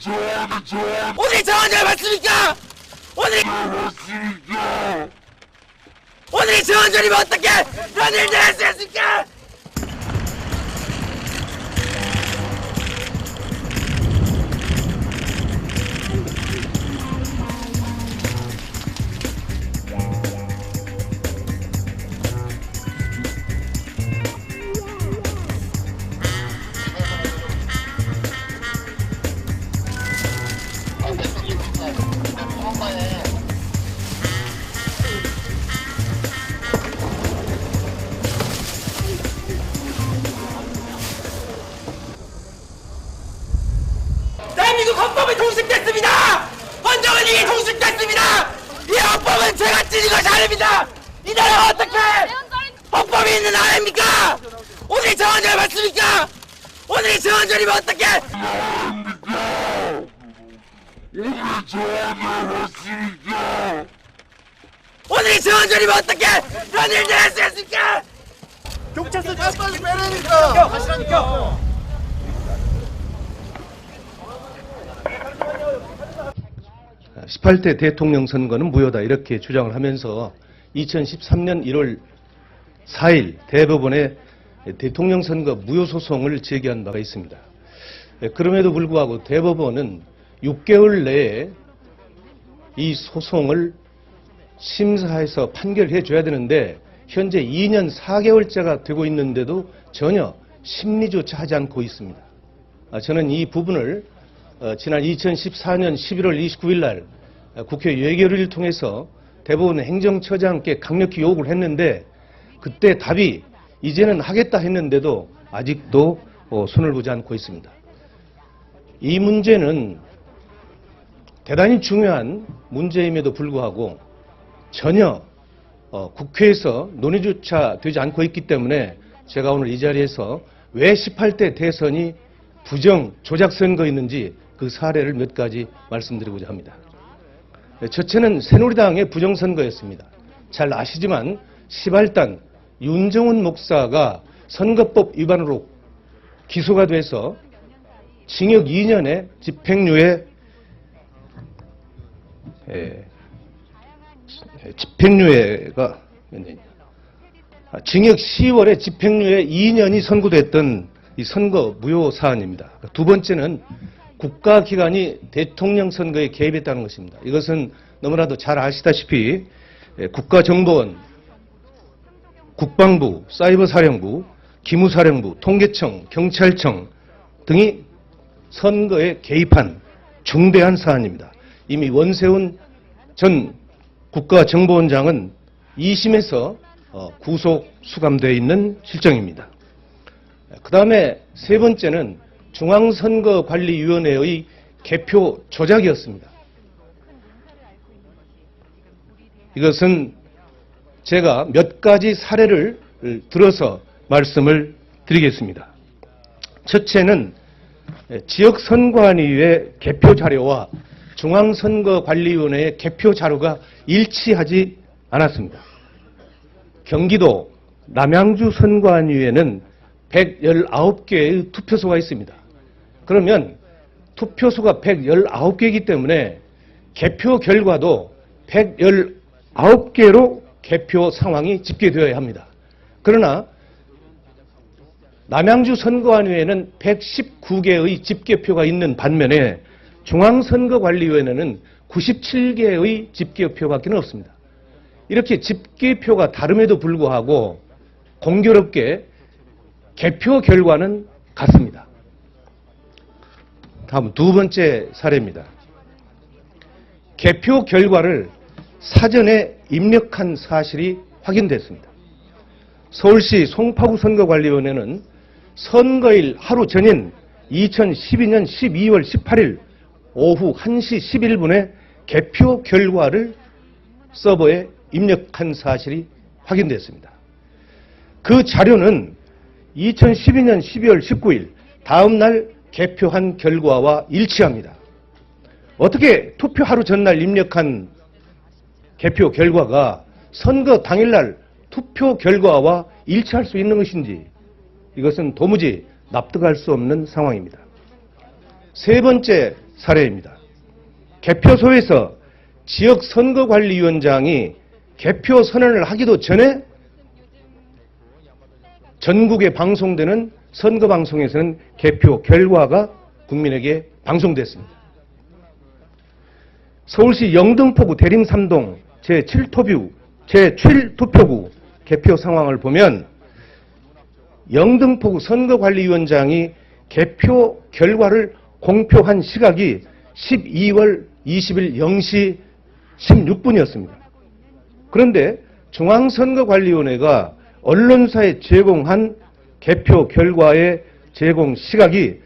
오늘이 정한절 맞습니까? 오늘이 정한절이면 어떻게 그런 일들 할 수 있습니까? 대한민국 헌법이 통습됐습니다! 헌정은 이게 통습됐습니다! 이 헌법은 제가 찢은 것이 아닙니다! 이 나라가 어떻게 헌법이 있는 나라입니까? 오늘이 정한절 맞습니까? 오늘이 정한절이면 어떻게 오늘이 정한절이면 어떻게 그런 일들 할 수 있습니까? 경찰서 빨리 빼라니까. 가시라니까. 아, 18대 대통령 선거는 무효다 이렇게 주장을 하면서 2013년 1월 4일 대법원에 대통령 선거 무효 소송을 제기한 바가 있습니다. 그럼에도 불구하고 대법원은 6개월 내에 이 소송을 심사해서 판결해 줘야 되는데 현재 2년 4개월째가 되고 있는데도 전혀 심리조차 하지 않고 있습니다. 저는 이 부분을 지난 2014년 11월 29일 날 국회 예결위를 통해서 대법원 행정처장께 강력히 요구를 했는데 그때 답이 이제는 하겠다 했는데도 아직도 손을 보지 않고 있습니다. 이 문제는 대단히 중요한 문제임에도 불구하고 전혀 국회에서 논의조차 되지 않고 있기 때문에 제가 오늘 이 자리에서 왜 18대 대선이 부정 조작 선거였는지 그 사례를 몇 가지 말씀드리고자 합니다. 첫째는 새누리당의 부정선거였습니다. 잘 아시지만 시발단 윤정훈 목사가 선거법 위반으로 기소가 돼서 징역 2년에 집행유예가 징역 10월에 집행유예 2년이 선고됐던 이 선거 무효 사안입니다. 두 번째는 국가기관이 대통령 선거에 개입했다는 것입니다. 이것은 너무나도 잘 아시다시피 국가정보원, 국방부, 사이버사령부, 기무사령부, 통계청, 경찰청 등이 선거에 개입한 중대한 사안입니다. 이미 원세훈 전 국가정보원장은 2심에서 구속 수감되어 있는 실정입니다. 그 다음에 세 번째는 중앙선거관리위원회의 개표 조작이었습니다. 이것은 제가 몇 가지 사례를 들어서 말씀을 드리겠습니다. 첫째는 지역선관위의 개표 자료와 중앙선거관리위원회의 개표 자료가 일치하지 않았습니다. 경기도 남양주 선관위에는 119개의 투표소가 있습니다. 그러면 투표소가 119개이기 때문에 개표 결과도 119개로 개표 상황이 집계되어야 합니다. 그러나 남양주 선거관위에는 119개의 집계표가 있는 반면에 중앙선거관리위원회는 97개의 집계표밖에 없습니다. 이렇게 집계표가 다름에도 불구하고 공교롭게 개표 결과는 같습니다. 다음 두 번째 사례입니다. 개표 결과를 사전에 입력한 사실이 확인됐습니다. 서울시 송파구 선거관리위원회는 선거일 하루 전인 2012년 12월 18일 오후 1시 11분에 개표 결과를 서버에 입력한 사실이 확인됐습니다. 그 자료는 2012년 12월 19일 다음 날 개표한 결과와 일치합니다. 어떻게 투표 하루 전날 입력한 개표 결과가 선거 당일날 투표 결과와 일치할 수 있는 것인지 이것은 도무지 납득할 수 없는 상황입니다. 세 번째 사례입니다. 개표소에서 지역선거관리위원장이 개표 선언을 하기도 전에 전국에 방송되는 선거방송에서는 개표 결과가 국민에게 방송됐습니다. 서울시 영등포구 대림삼동 제7투표구 개표 상황을 보면 영등포구 선거관리위원장이 개표 결과를 공표한 시각이 12월 20일 0시 16분이었습니다. 그런데 중앙선거관리위원회가 언론사에 제공한 개표 결과의 제공 시각이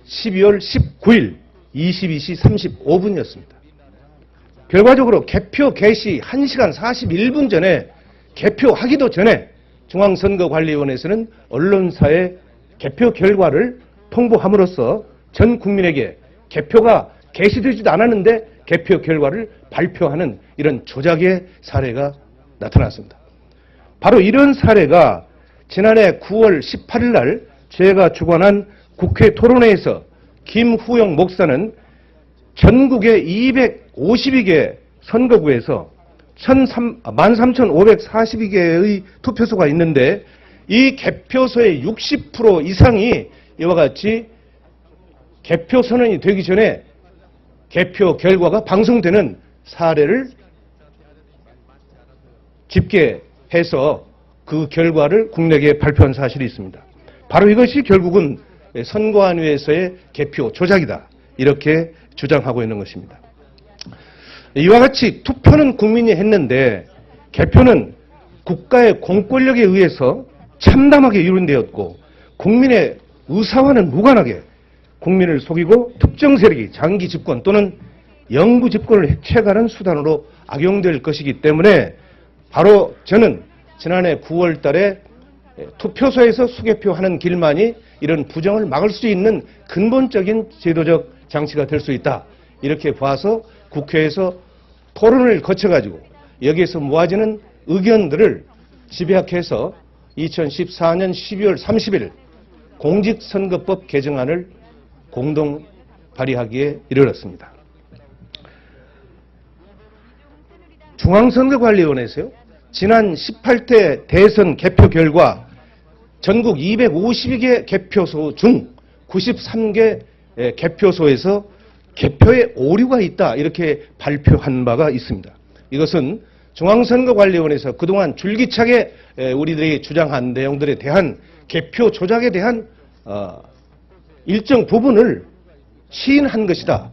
12월 19일 22시 35분이었습니다. 결과적으로 개표 개시 1시간 41분 전에 개표하기도 전에 중앙선거관리위원회에서는 언론사에 개표 결과를 통보함으로써 전 국민에게 개표가 개시되지도 않았는데 개표 결과를 발표하는 이런 조작의 사례가 나타났습니다. 바로 이런 사례가 지난해 9월 18일 날 제가 주관한 국회 토론회에서 김후영 목사는 전국의 252개 선거구에서 13,542개의 투표소가 있는데 이 개표소의 60% 이상이 이와 같이 개표 선언이 되기 전에 개표 결과가 방송되는 사례를 집계해서 그 결과를 국내에 발표한 사실이 있습니다. 바로 이것이 결국은 선거안위에서의 개표 조작이다. 이렇게 주장하고 있는 것입니다. 이와 같이 투표는 국민이 했는데 개표는 국가의 공권력에 의해서 참담하게 이룬되었고 국민의 의사와는 무관하게 국민을 속이고 특정 세력이 장기 집권 또는 영구 집권을 해체하는 수단으로 악용될 것이기 때문에 바로 저는 지난해 9월 달에 투표소에서 수개표하는 길만이 이런 부정을 막을 수 있는 근본적인 제도적 장치가 될 수 있다. 이렇게 봐서 국회에서 토론을 거쳐가지고 여기에서 모아지는 의견들을 집약해서 2014년 12월 30일 공직선거법 개정안을 공동 발의하기에 이르렀습니다. 중앙선거관리위원회에서요. 지난 18대 대선 개표 결과 전국 252개 개표소 중 93개 개표소에서 개표에 오류가 있다 이렇게 발표한 바가 있습니다. 이것은 중앙선거관리위원회에서 그동안 줄기차게 우리들이 주장한 내용들에 대한 개표 조작에 대한 일정 부분을 시인한 것이다.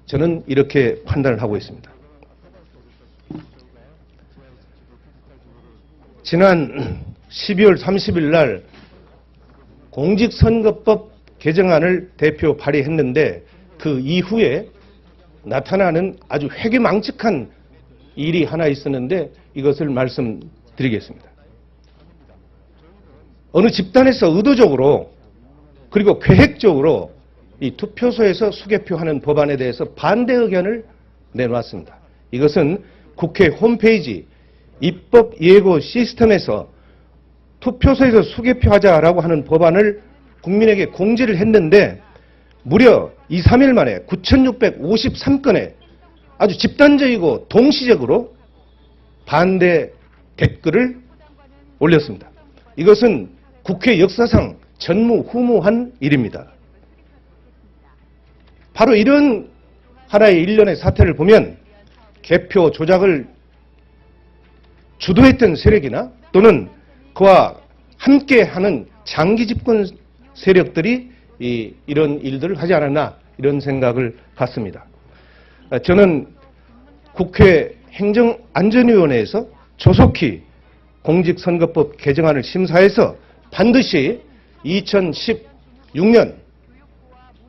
저는 이렇게 판단을 하고 있습니다. 지난 12월 30일 날 공직선거법 개정안을 대표 발의했는데 그 이후에 나타나는 아주 회개망측한 일이 하나 있었는데 이것을 말씀드리겠습니다. 어느 집단에서 의도적으로 그리고 계획적으로 이 투표소에서 수개표하는 법안에 대해서 반대 의견을 내놓았습니다. 이것은 국회 홈페이지 입법 예고 시스템에서 투표소에서 수개표하자라고 하는 법안을 국민에게 공지를 했는데 무려 2, 3일 만에 9,653건의 아주 집단적이고 동시적으로 반대 댓글을 올렸습니다. 이것은 국회 역사상 전무후무한 일입니다. 바로 이런 하나의 일련의 사태를 보면 개표 조작을 주도했던 세력이나 또는 그와 함께하는 장기 집권 세력들이 이런 일들을 하지 않았나 이런 생각을 갖습니다. 저는 국회 행정안전위원회에서 조속히 공직선거법 개정안을 심사해서 반드시 2016년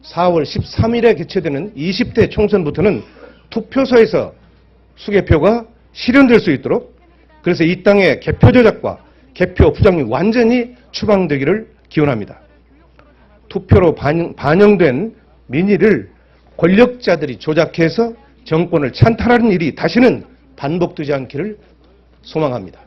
4월 13일에 개최되는 20대 총선부터는 투표소에서 수개표가 실현될 수 있도록 그래서 이 땅의 개표 조작과 개표 부정이 완전히 추방되기를 기원합니다. 투표로 반영된 민의를 권력자들이 조작해서 정권을 찬탈하는 일이 다시는 반복되지 않기를 소망합니다.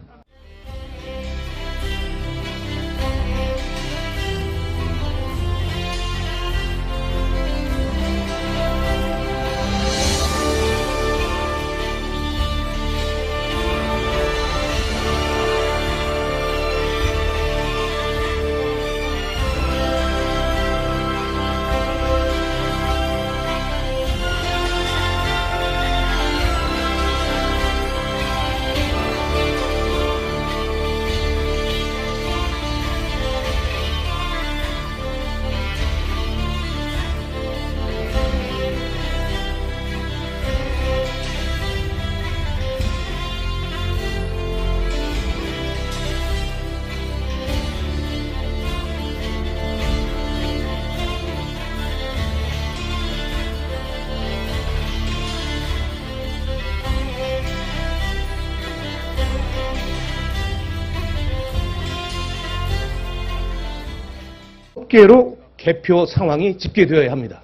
10개로 개표 상황이 집계되어야 합니다.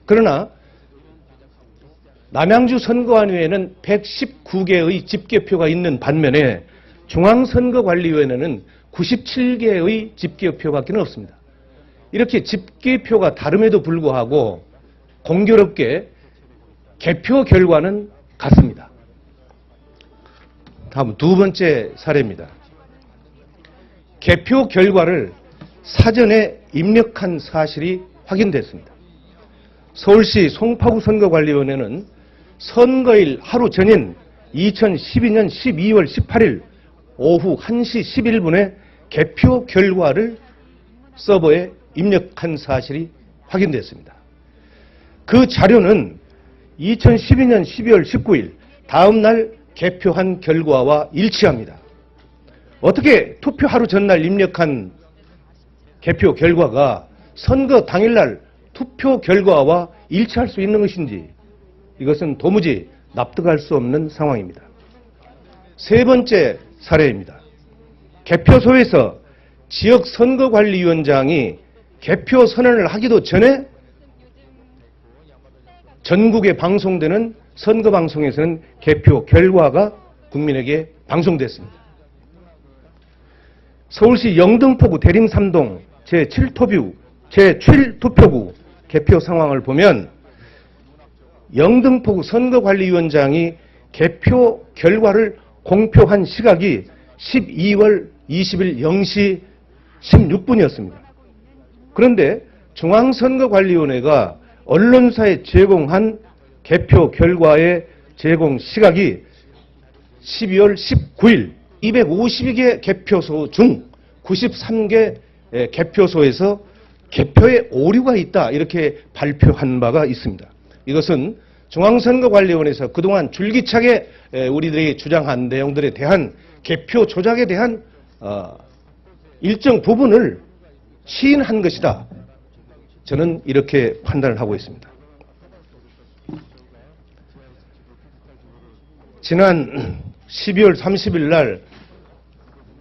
그러나 남양주 선거관위에는 119개의 집계표가 있는 반면에 중앙선거관리위원회는 97개의 집계표밖에 없습니다. 이렇게 집계표가 다름에도 불구하고 공교롭게 개표 결과는 같습니다. 다음 두 번째 사례입니다. 개표 결과를 사전에 입력한 사실이 확인됐습니다. 서울시 송파구 선거관리위원회는 선거일 하루 전인 2012년 12월 18일 오후 1시 11분에 개표 결과를 서버에 입력한 사실이 확인됐습니다. 그 자료는 2012년 12월 19일 다음 날 개표한 결과와 일치합니다. 어떻게 투표 하루 전날 입력한 개표 결과가 선거 당일날 투표 결과와 일치할 수 있는 것인지 이것은 도무지 납득할 수 없는 상황입니다. 세 번째 사례입니다. 개표소에서 지역선거관리위원장이 개표 선언을 하기도 전에 전국에 방송되는 선거방송에서는 개표 결과가 국민에게 방송됐습니다. 서울시 영등포구 대림삼동 제7투표구 개표 상황을 보면 영등포구 선거관리위원장이 개표 결과를 공표한 시각이 12월 20일 0시 16분이었습니다. 그런데 중앙선거관리위원회가 언론사에 제공한 개표 결과의 제공 시각이 12월 19일 252개 개표소 중 93개 개표소에서 개표에 오류가 있다 이렇게 발표한 바가 있습니다. 이것은 중앙선거관리위원회에서 그동안 줄기차게 우리들이 주장한 내용들에 대한 개표 조작에 대한 일정 부분을 시인한 것이다. 저는 이렇게 판단을 하고 있습니다. 지난 12월 30일 날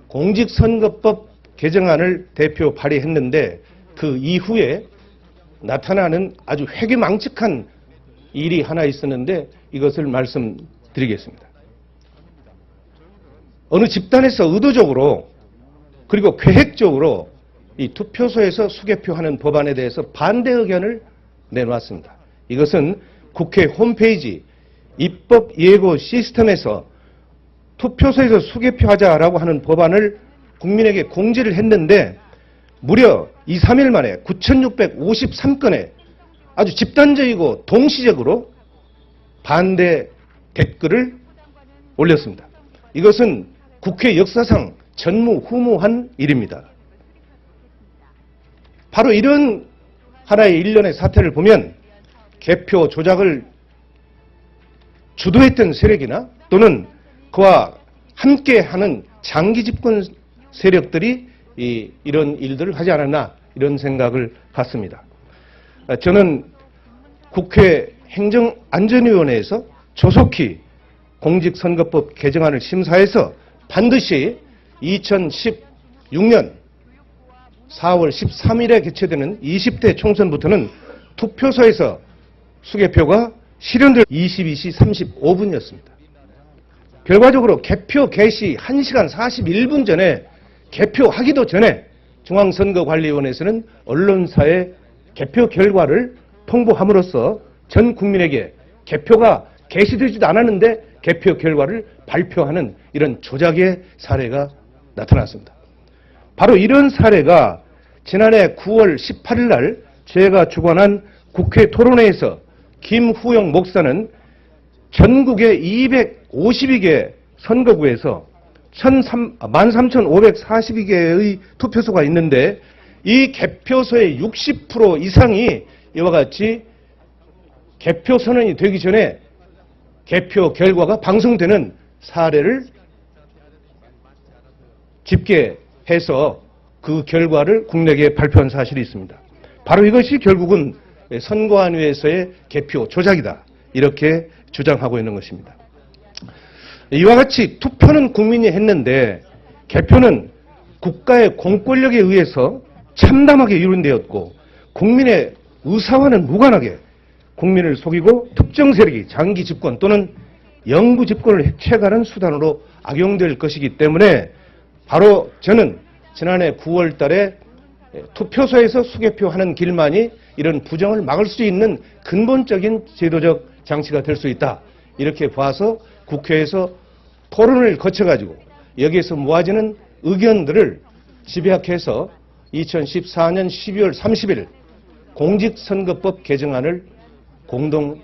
공직선거법 개정안을 대표 발의했는데 그 이후에 나타나는 아주 회개망측한 일이 하나 있었는데 이것을 말씀드리겠습니다. 어느 집단에서 의도적으로 그리고 계획적으로 이 투표소에서 수개표하는 법안에 대해서 반대 의견을 내놓았습니다. 이것은 국회 홈페이지 입법 예고 시스템에서 투표소에서 수개표하자라고 하는 법안을 국민에게 공지를 했는데 무려 2, 3일 만에 9,653건의 아주 집단적이고 동시적으로 반대 댓글을 올렸습니다. 이것은 국회 역사상 전무후무한 일입니다. 바로 이런 하나의 일련의 사태를 보면 개표 조작을 주도했던 세력이나 또는 그와 함께하는 장기 집권 세력들이 이런 일들을 하지 않았나 이런 생각을 갖습니다. 저는 국회 행정안전위원회에서 조속히 공직선거법 개정안을 심사해서 반드시 2016년 4월 13일에 개최되는 20대 총선부터는 투표소에서 수개표가 실현될 22시 35분이었습니다. 결과적으로 개표 개시 1시간 41분 전에 개표하기도 전에 중앙선거관리위원회에서는 언론사에 개표 결과를 통보함으로써 전 국민에게 개표가 개시되지도 않았는데 개표 결과를 발표하는 이런 조작의 사례가 나타났습니다. 바로 이런 사례가 지난해 9월 18일 날 제가 주관한 국회 토론회에서 김후영 목사는 전국의 252개 선거구에서 13,542개의 투표소가 있는데 이 개표소의 60% 이상이 이와 같이 개표 선언이 되기 전에 개표 결과가 방송되는 사례를 집계해서 그 결과를 국내에 발표한 사실이 있습니다. 바로 이것이 결국은 선거안위에서의 개표 조작이다. 이렇게 주장하고 있는 것입니다. 이와 같이 투표는 국민이 했는데 개표는 국가의 공권력에 의해서 참담하게 이룬되었고 국민의 의사와는 무관하게 국민을 속이고 특정 세력이 장기 집권 또는 영구 집권을 해체하는 수단으로 악용될 것이기 때문에 바로 저는 지난해 9월 달에 투표소에서 수개표하는 길만이 이런 부정을 막을 수 있는 근본적인 제도적 장치가 될 수 있다. 이렇게 봐서 국회에서 토론을 거쳐가지고 여기에서 모아지는 의견들을 집약해서 2014년 12월 30일 공직선거법 개정안을 공동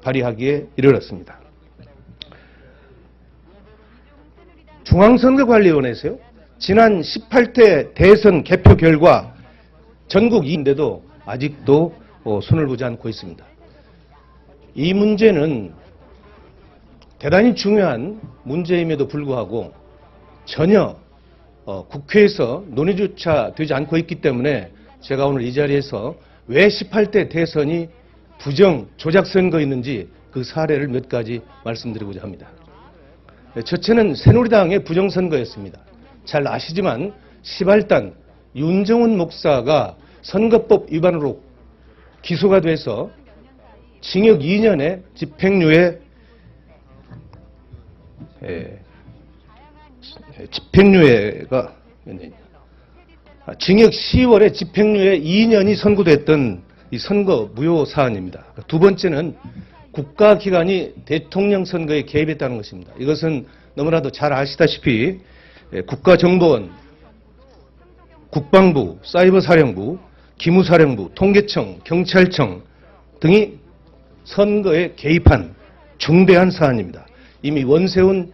발의하기에 이르렀습니다. 중앙선거관리위원회에서요, 지난 18대 대선 개표 결과 전국 2인데도 아직도 손을 보지 않고 있습니다. 이 문제는 대단히 중요한 문제임에도 불구하고 전혀 국회에서 논의조차 되지 않고 있기 때문에 제가 오늘 이 자리에서 왜 18대 대선이 부정 조작선거였는지 그 사례를 몇 가지 말씀드리고자 합니다. 첫째는 새누리당의 부정선거였습니다. 잘 아시지만 시발단 윤정훈 목사가 선거법 위반으로 기소가 돼서 징역 2년에 징역 10월에 집행유예 2년이 선고됐던 이 선거 무효 사안입니다. 두 번째는 국가기관이 대통령 선거에 개입했다는 것입니다. 이것은 너무나도 잘 아시다시피 국가정보원, 국방부, 사이버사령부, 기무사령부, 통계청, 경찰청 등이 선거에 개입한 중대한 사안입니다. 이미 원세훈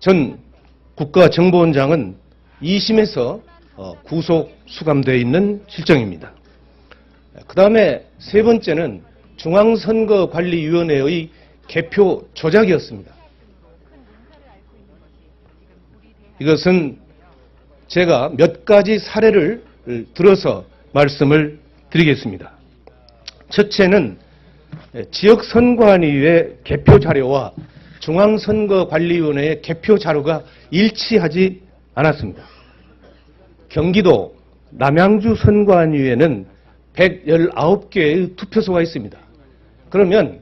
전 국가정보원장은 2심에서 구속 수감되어 있는 실정입니다. 그 다음에 세 번째는 중앙선거관리위원회의 개표 조작이었습니다. 이것은 제가 몇 가지 사례를 들어서 말씀을 드리겠습니다. 첫째는 지역선관위의 개표 자료와 중앙선거관리위원회의 개표 자료가 일치하지 않았습니다. 경기도 남양주 선관위에는 119개의 투표소가 있습니다. 그러면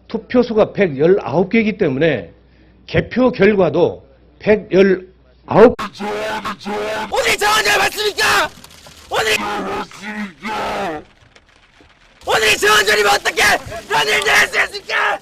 투표소가 119개이기 때문에 개표 결과도 119. 오늘이 정원절 맞습니까? 오늘이 정원절이면 어떻게 그런 일들 할 수 있습니까?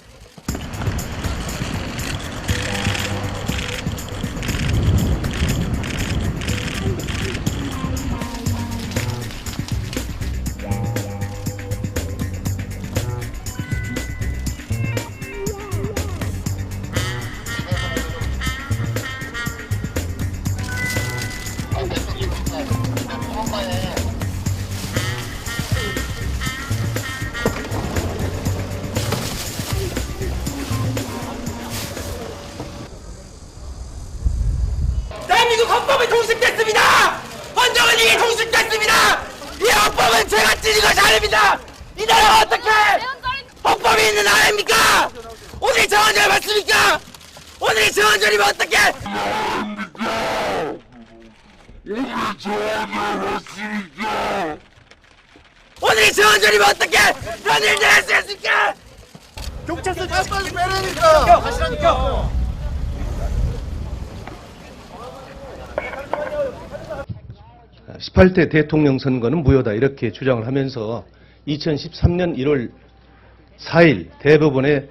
대한민국 헌법은 통습됐습니다! 헌정은 이게 통습됐습니다! 이 헌법은 제가 찌는 것이 아닙니다! 이 나라가 어떻게 헌법이 있는 나라입니까? 오늘이 정원절 맞습니까? 오늘이 정원절이면 어떻게 오늘이 정원절이면 어떻게 그런 일들 할 수 있습니까? 경찰서 빨리 빼라니까. 가시라니까. 18대 대통령 선거는 무효다 이렇게 주장을 하면서 2013년 1월 4일 대법원에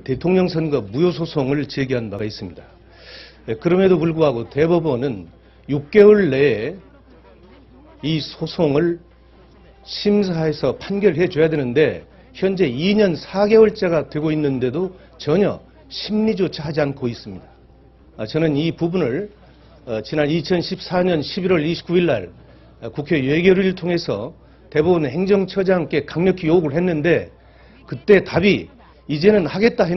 대통령 선거 무효 소송을 제기한 바가 있습니다. 그럼에도 불구하고 대법원은 6개월 내에 이 소송을 심사해서 판결해 줘야 되는데 현재 2년 4개월째가 되고 있는데도 전혀 심리조차 하지 않고 있습니다. 저는 이 부분을 지난 2014년 11월 29일 날 국회 예결위를 통해서 대법원 행정처장께 강력히 요구를 했는데 그때 답이 이제는 하겠다 했는데